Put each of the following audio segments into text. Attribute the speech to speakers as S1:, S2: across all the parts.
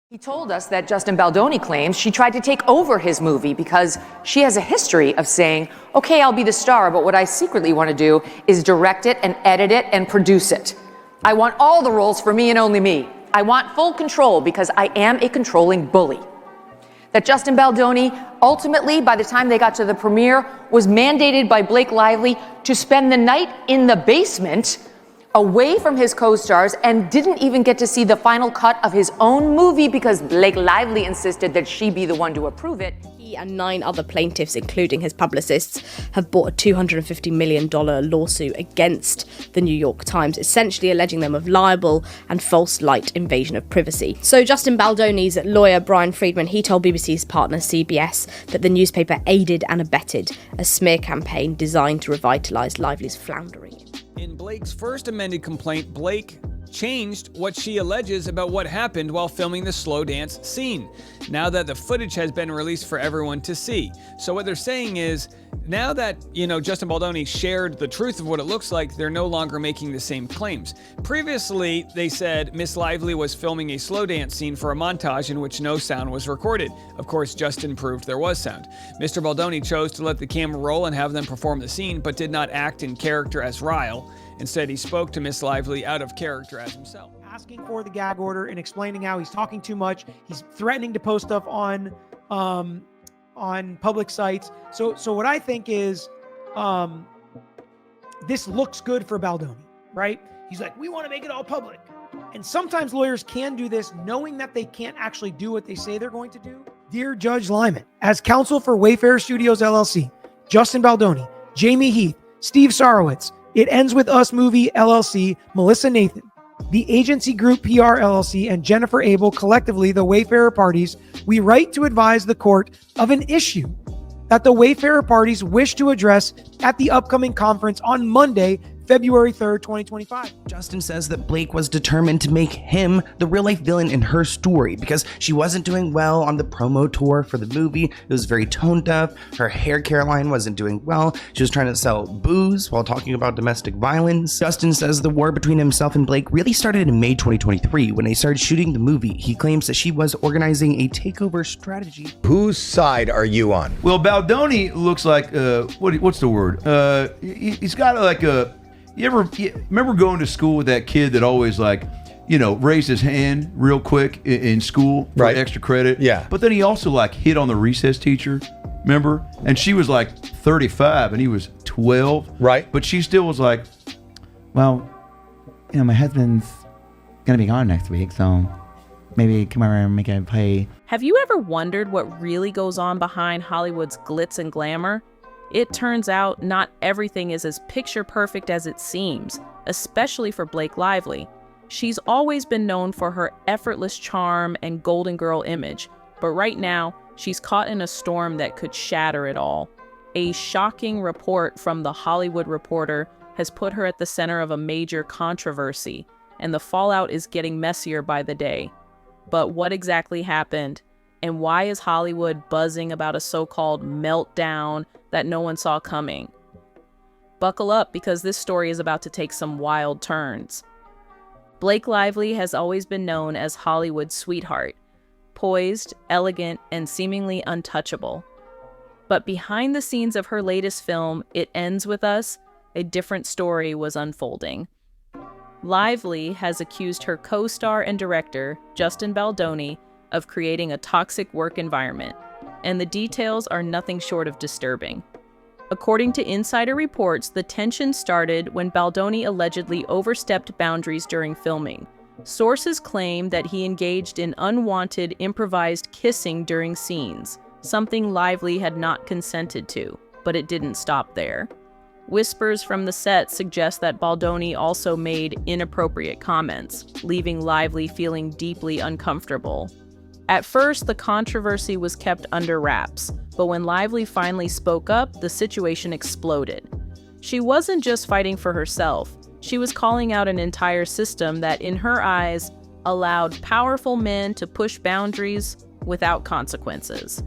S1: He told us that Justin Baldoni claims she tried to take over his movie because she has a history of saying, okay, I'll be the star, but what I secretly want to do is direct it and edit it and produce it. I want all the roles for me and only me. I want full control because I am a controlling bully. That Justin Baldoni, ultimately, by the time they got to the premiere, was mandated by Blake Lively to spend the night in the basement away from his co-stars and didn't even get to see the final cut of his own movie because Blake Lively insisted that she be the one to approve it.
S2: He and 9 other plaintiffs, including his publicists, have brought a $250 million lawsuit against the New York Times, essentially alleging them of libel and false light invasion of privacy. So Justin Baldoni's lawyer, Brian Friedman, he told BBC's partner CBS that the newspaper aided and abetted a smear campaign designed to revitalise Lively's floundering.
S3: In Blake's first amended complaint, Blake changed what she alleges about what happened while filming the slow dance scene, now that the footage has been released for everyone to see. So what they're saying is, now that, Justin Baldoni shared the truth of what it looks like, they're no longer making the same claims. Previously, they said Miss Lively was filming a slow dance scene for a montage in which no sound was recorded. Of course, Justin proved there was sound. Mr. Baldoni chose to let the camera roll and have them perform the scene, but did not act in character as Ryle. Instead, he spoke to Miss Lively out of character as himself.
S4: Asking for the gag order and explaining how he's talking too much. He's threatening to post stuff on public sites. So what I think is, this looks good for Baldoni, right? He's like, we want to make it all public. And sometimes lawyers can do this knowing that they can't actually do what they say they're going to do. Dear Judge Lyman, as counsel for Wayfarer Studios LLC, Justin Baldoni, Jamie Heath, Steve Sarowitz, It Ends With Us Movie LLC, Melissa Nathan, the Agency Group PR LLC, and Jennifer Abel, collectively the Wayfarer parties, we write to advise the court of an issue that the Wayfarer parties wish to address at the upcoming conference on Monday, February 3rd, 2025.
S5: Justin says that Blake was determined to make him the real-life villain in her story because she wasn't doing well on the promo tour for the movie. It was very tone-deaf. Her hair care line wasn't doing well. She was trying to sell booze while talking about domestic violence. Justin says the war between himself and Blake really started in May 2023 when they started shooting the movie. He claims that she was organizing a takeover strategy.
S6: Whose side are you on?
S7: Well, Baldoni looks like, what's the word? He's got like a... You remember going to school with that kid that always raised his hand real quick in school for extra credit?
S6: Yeah.
S7: But then he also hit on the recess teacher, remember? And she was 35 and he was 12.
S6: Right.
S7: But she still was like, well, my husband's going to be gone next week, so maybe come over and make a play.
S8: Have you ever wondered what really goes on behind Hollywood's glitz and glamour? It turns out not everything is as picture perfect as it seems, especially for Blake Lively. She's always been known for her effortless charm and Golden Girl image, but right now, she's caught in a storm that could shatter it all. A shocking report from The Hollywood Reporter has put her at the center of a major controversy, and the fallout is getting messier by the day. But what exactly happened? And why is Hollywood buzzing about a so-called meltdown that no one saw coming? Buckle up, because this story is about to take some wild turns. Blake Lively has always been known as Hollywood's sweetheart, poised, elegant, and seemingly untouchable. But behind the scenes of her latest film, It Ends With Us, a different story was unfolding. Lively has accused her co-star and director, Justin Baldoni, of creating a toxic work environment, and the details are nothing short of disturbing. According to insider reports, the tension started when Baldoni allegedly overstepped boundaries during filming. Sources claim that he engaged in unwanted, improvised kissing during scenes, something Lively had not consented to, but it didn't stop there. Whispers from the set suggest that Baldoni also made inappropriate comments, leaving Lively feeling deeply uncomfortable. At first, the controversy was kept under wraps, but when Lively finally spoke up, the situation exploded. She wasn't just fighting for herself, she was calling out an entire system that, in her eyes, allowed powerful men to push boundaries without consequences.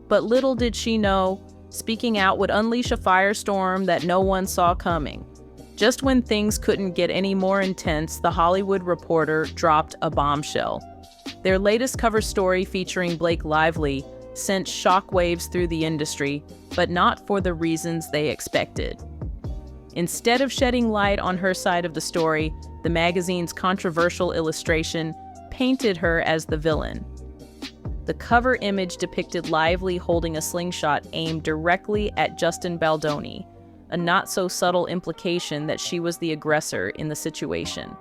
S8: But little did she know, speaking out would unleash a firestorm that no one saw coming. Just when things couldn't get any more intense, The Hollywood Reporter dropped a bombshell. Their latest cover story featuring Blake Lively sent shockwaves through the industry, but not for the reasons they expected. Instead of shedding light on her side of the story, the magazine's controversial illustration painted her as the villain. The cover image depicted Lively holding a slingshot aimed directly at Justin Baldoni, a not-so-subtle implication that she was the aggressor in the situation.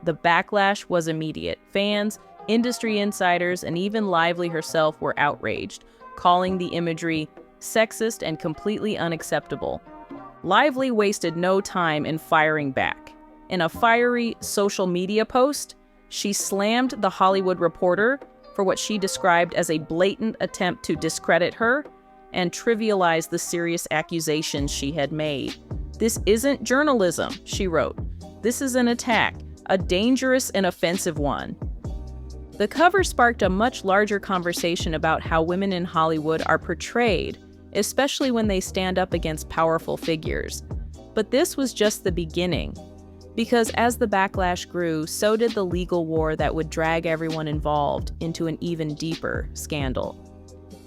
S8: The backlash was immediate. Fans, industry insiders, and even Lively herself were outraged, calling the imagery sexist and completely unacceptable. Lively wasted no time in firing back. In a fiery social media post, she slammed The Hollywood Reporter for what she described as a blatant attempt to discredit her and trivialize the serious accusations she had made. "This isn't journalism," she wrote. "This is an attack, a dangerous and offensive one." The cover sparked a much larger conversation about how women in Hollywood are portrayed, especially when they stand up against powerful figures. But this was just the beginning, because as the backlash grew, so did the legal war that would drag everyone involved into an even deeper scandal.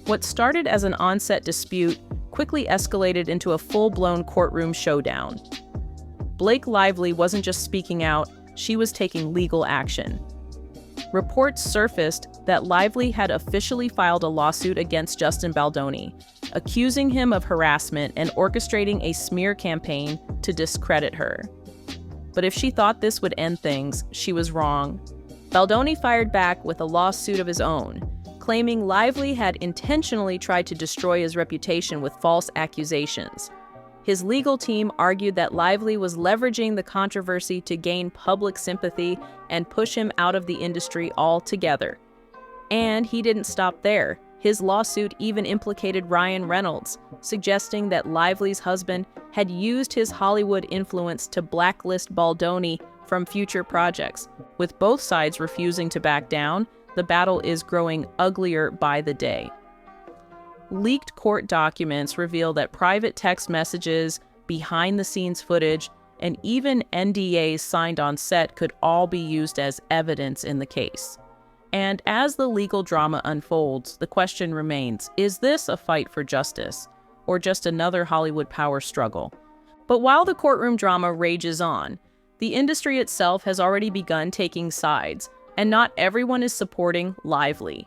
S8: What started as an on-set dispute quickly escalated into a full-blown courtroom showdown. Blake Lively wasn't just speaking out, she was taking legal action. Reports surfaced that Lively had officially filed a lawsuit against Justin Baldoni, accusing him of harassment and orchestrating a smear campaign to discredit her. But if she thought this would end things, she was wrong. Baldoni fired back with a lawsuit of his own, claiming Lively had intentionally tried to destroy his reputation with false accusations. His legal team argued that Lively was leveraging the controversy to gain public sympathy and push him out of the industry altogether. And he didn't stop there. His lawsuit even implicated Ryan Reynolds, suggesting that Lively's husband had used his Hollywood influence to blacklist Baldoni from future projects. With both sides refusing to back down, the battle is growing uglier by the day. Leaked court documents reveal that private text messages, behind-the-scenes footage, and even NDAs signed on set could all be used as evidence in the case. And as the legal drama unfolds, the question remains, is this a fight for justice, or just another Hollywood power struggle? But while the courtroom drama rages on, the industry itself has already begun taking sides, and not everyone is supporting Lively.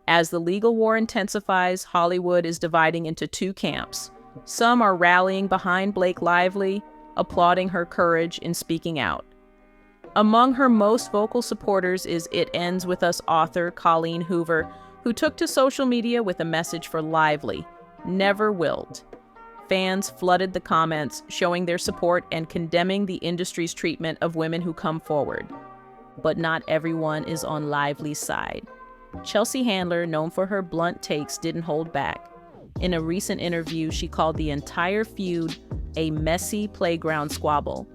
S8: As the legal war intensifies, Hollywood is dividing into two camps. Some are rallying behind Blake Lively, applauding her courage in speaking out. Among her most vocal supporters is It Ends With Us author Colleen Hoover, who took to social media with a message for Lively: never wilt. Fans flooded the comments, showing their support and condemning the industry's treatment of women who come forward. But not everyone is on Lively's side. Chelsea Handler, known for her blunt takes, didn't hold back. In a recent interview, she called the entire feud a messy playground squabble,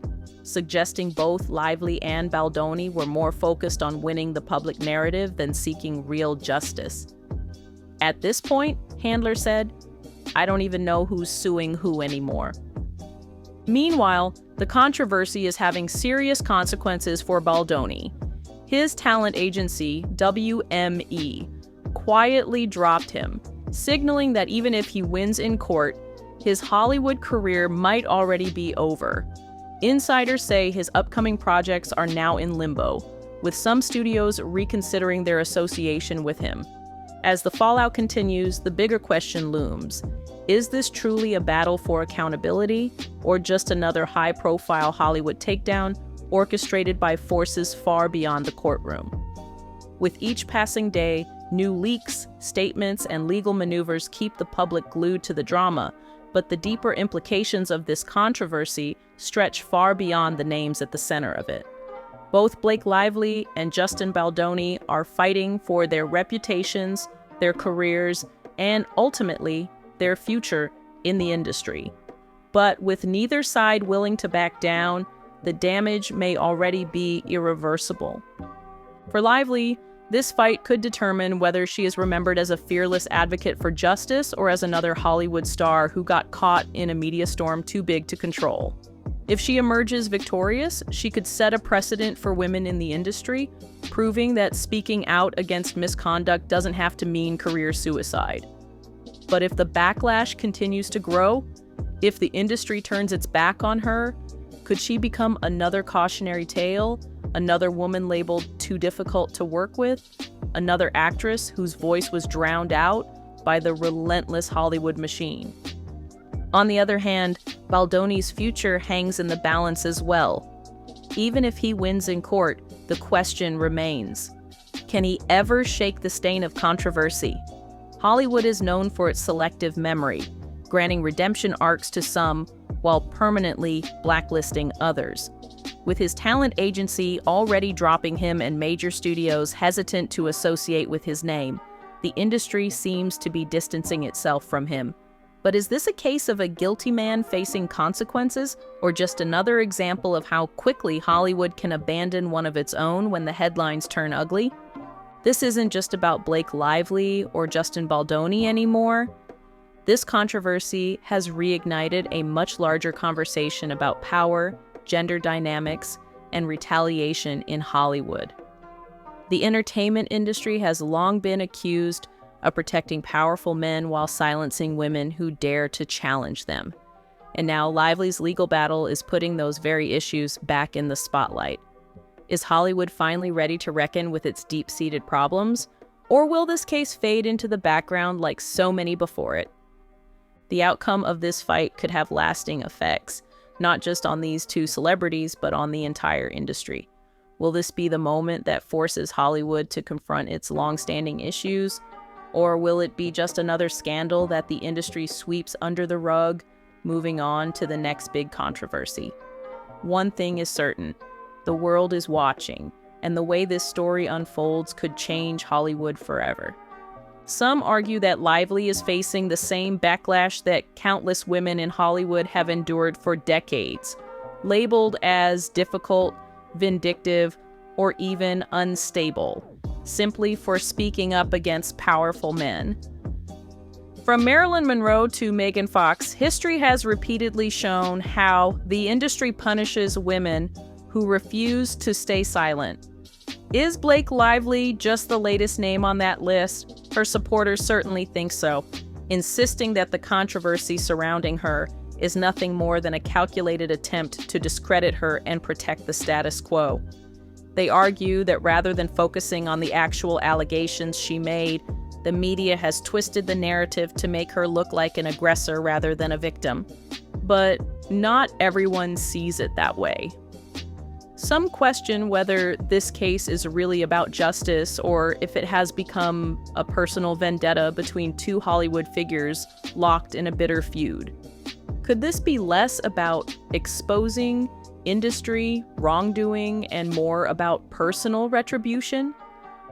S8: suggesting both Lively and Baldoni were more focused on winning the public narrative than seeking real justice. At this point, Handler said, "I don't even know who's suing who anymore." Meanwhile, the controversy is having serious consequences for Baldoni. His talent agency, WME, quietly dropped him, signaling that even if he wins in court, his Hollywood career might already be over. Insiders say his upcoming projects are now in limbo, with some studios reconsidering their association with him. As the fallout continues, the bigger question looms. Is this truly a battle for accountability, or just another high-profile Hollywood takedown orchestrated by forces far beyond the courtroom? With each passing day, new leaks, statements, and legal maneuvers keep the public glued to the drama, but the deeper implications of this controversy stretch far beyond the names at the center of it. Both Blake Lively and Justin Baldoni are fighting for their reputations, their careers, and ultimately, their future in the industry. But with neither side willing to back down, the damage may already be irreversible. For Lively, this fight could determine whether she is remembered as a fearless advocate for justice or as another Hollywood star who got caught in a media storm too big to control. If she emerges victorious, she could set a precedent for women in the industry, proving that speaking out against misconduct doesn't have to mean career suicide. But if the backlash continues to grow, if the industry turns its back on her, could she become another cautionary tale, another woman labeled too difficult to work with, another actress whose voice was drowned out by the relentless Hollywood machine? On the other hand, Baldoni's future hangs in the balance as well. Even if he wins in court, the question remains: can he ever shake the stain of controversy? Hollywood is known for its selective memory, granting redemption arcs to some while permanently blacklisting others. With his talent agency already dropping him and major studios hesitant to associate with his name, the industry seems to be distancing itself from him. But is this a case of a guilty man facing consequences, or just another example of how quickly Hollywood can abandon one of its own when the headlines turn ugly? This isn't just about Blake Lively or Justin Baldoni anymore. This controversy has reignited a much larger conversation about power, gender dynamics, and retaliation in Hollywood. The entertainment industry has long been accused of protecting powerful men while silencing women who dare to challenge them. And now Lively's legal battle is putting those very issues back in the spotlight. Is Hollywood finally ready to reckon with its deep-seated problems? Or will this case fade into the background like so many before it? The outcome of this fight could have lasting effects, not just on these two celebrities, but on the entire industry. Will this be the moment that forces Hollywood to confront its long-standing issues? Or will it be just another scandal that the industry sweeps under the rug, moving on to the next big controversy? One thing is certain: the world is watching, and the way this story unfolds could change Hollywood forever. Some argue that Lively is facing the same backlash that countless women in Hollywood have endured for decades, labeled as difficult, vindictive, or even unstable, simply for speaking up against powerful men. From Marilyn Monroe to Megan Fox, history has repeatedly shown how the industry punishes women who refuse to stay silent. Is Blake Lively just the latest name on that list? Her supporters certainly think so, insisting that the controversy surrounding her is nothing more than a calculated attempt to discredit her and protect the status quo. They argue that rather than focusing on the actual allegations she made, the media has twisted the narrative to make her look like an aggressor rather than a victim. But not everyone sees it that way. Some question whether this case is really about justice or if it has become a personal vendetta between two Hollywood figures locked in a bitter feud. Could this be less about exposing industry wrongdoing and more about personal retribution?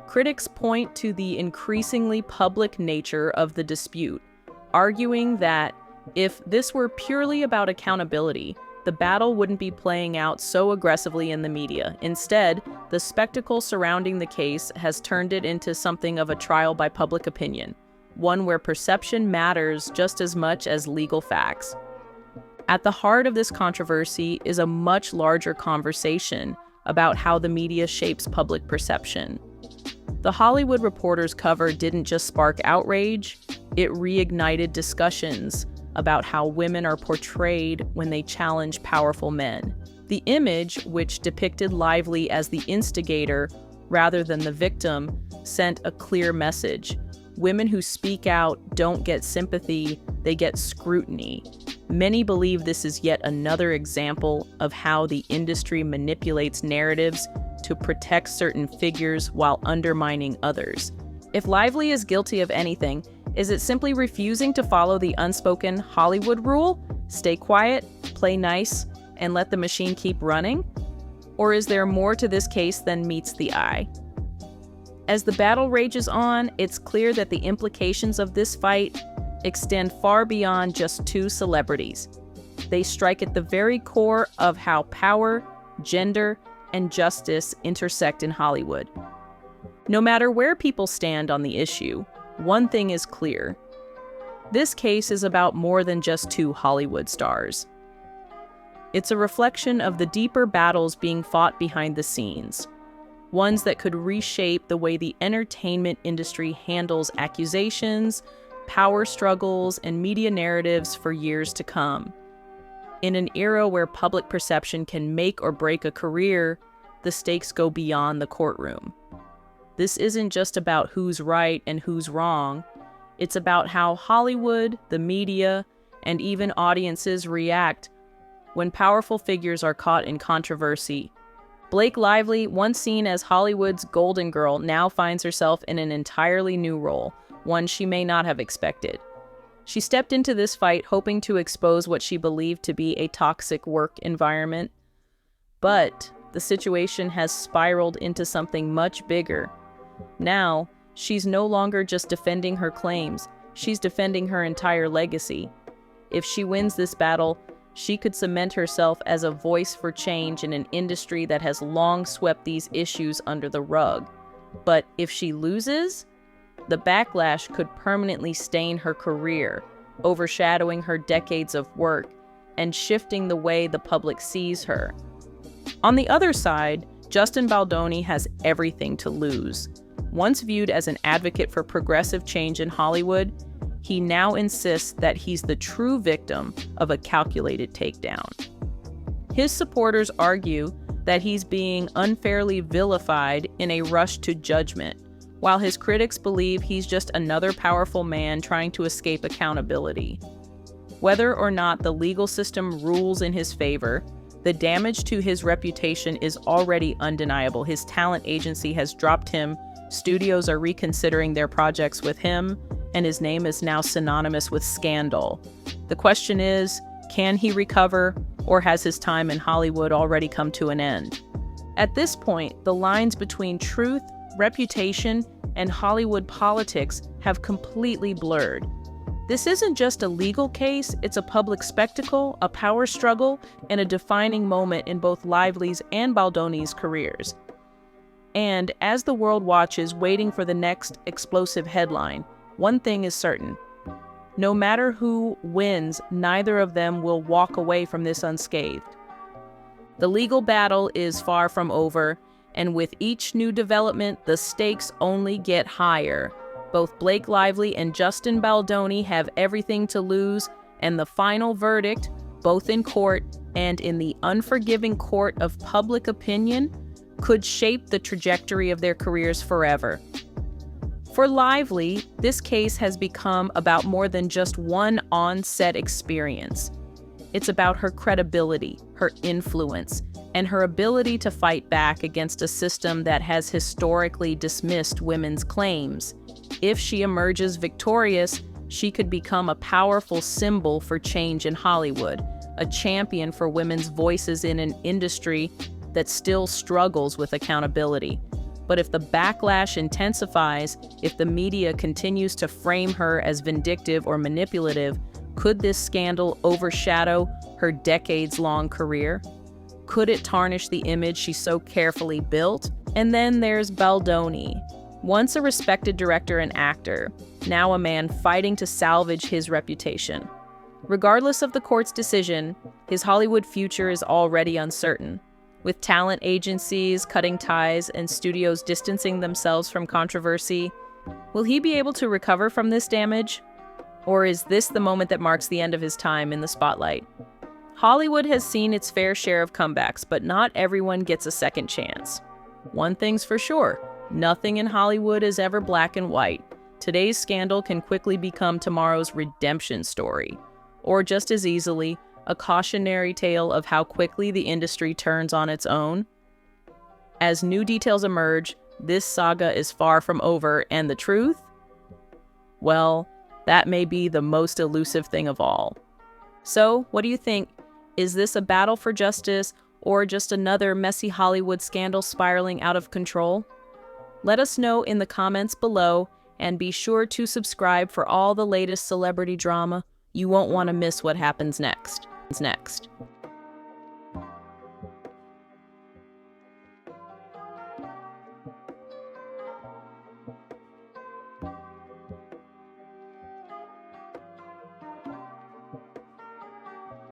S8: Critics point to the increasingly public nature of the dispute, arguing that if this were purely about accountability, the battle wouldn't be playing out so aggressively in the media. Instead, the spectacle surrounding the case has turned it into something of a trial by public opinion, one where perception matters just as much as legal facts. At the heart of this controversy is a much larger conversation about how the media shapes public perception. The Hollywood Reporter's cover didn't just spark outrage, it reignited discussions about how women are portrayed when they challenge powerful men. The image, which depicted Lively as the instigator rather than the victim, sent a clear message. Women who speak out don't get sympathy, they get scrutiny. Many believe this is yet another example of how the industry manipulates narratives to protect certain figures while undermining others. If Lively is guilty of anything, is it simply refusing to follow the unspoken Hollywood rule? Stay quiet, play nice, and let the machine keep running? Or is there more to this case than meets the eye? As the battle rages on, it's clear that the implications of this fight extend far beyond just two celebrities. They strike at the very core of how power, gender, and justice intersect in Hollywood. No matter where people stand on the issue, one thing is clear. This case is about more than just two Hollywood stars. It's a reflection of the deeper battles being fought behind the scenes. ones that could reshape the way the entertainment industry handles accusations, power struggles, and media narratives for years to come. In an era where public perception can make or break a career, the stakes go beyond the courtroom. This isn't just about who's right and who's wrong. It's about how Hollywood, the media, and even audiences react when powerful figures are caught in controversy. Blake Lively, once seen as Hollywood's golden girl, now finds herself in an entirely new role, one she may not have expected. She stepped into this fight hoping to expose what she believed to be a toxic work environment. But the situation has spiraled into something much bigger. Now, she's no longer just defending her claims, she's defending her entire legacy. If she wins this battle, she could cement herself as a voice for change in an industry that has long swept these issues under the rug. But if she loses, the backlash could permanently stain her career, overshadowing her decades of work and shifting the way the public sees her. On the other side, Justin Baldoni has everything to lose. Once viewed as an advocate for progressive change in Hollywood, he now insists that he's the true victim of a calculated takedown. His supporters argue that he's being unfairly vilified in a rush to judgment, while his critics believe he's just another powerful man trying to escape accountability. Whether or not the legal system rules in his favor, the damage to his reputation is already undeniable. His talent agency has dropped him, studios are reconsidering their projects with him, and his name is now synonymous with scandal. The question is, can he recover, or has his time in Hollywood already come to an end? At this point, the lines between truth, reputation, and Hollywood politics have completely blurred. This isn't just a legal case, it's a public spectacle, a power struggle, and a defining moment in both Lively's and Baldoni's careers. And as the world watches, waiting for the next explosive headline, one thing is certain. No matter who wins, neither of them will walk away from this unscathed. The legal battle is far from over, and with each new development, the stakes only get higher. Both Blake Lively and Justin Baldoni have everything to lose, and the final verdict, both in court and in the unforgiving court of public opinion, could shape the trajectory of their careers forever. For Lively, this case has become about more than just one on-set experience. It's about her credibility, her influence, and her ability to fight back against a system that has historically dismissed women's claims. If she emerges victorious, she could become a powerful symbol for change in Hollywood, a champion for women's voices in an industry that still struggles with accountability. But if the backlash intensifies, if the media continues to frame her as vindictive or manipulative, could this scandal overshadow her decades-long career? Could it tarnish the image she so carefully built? And then there's Baldoni. Once a respected director and actor, now a man fighting to salvage his reputation. Regardless of the court's decision, his Hollywood future is already uncertain. With talent agencies cutting ties and studios distancing themselves from controversy, will he be able to recover from this damage? Or is this the moment that marks the end of his time in the spotlight? Hollywood has seen its fair share of comebacks, but not everyone gets a second chance. One thing's for sure, nothing in Hollywood is ever black and white. Today's scandal can quickly become tomorrow's redemption story, or just as easily, a cautionary tale of how quickly the industry turns on its own. As new details emerge, this saga is far from over, and the truth? Well, that may be the most elusive thing of all. So, what do you think? Is this a battle for justice, or just another messy Hollywood scandal spiraling out of control? Let us know in the comments below, and be sure to subscribe for all the latest celebrity drama. You won't want to miss what happens next.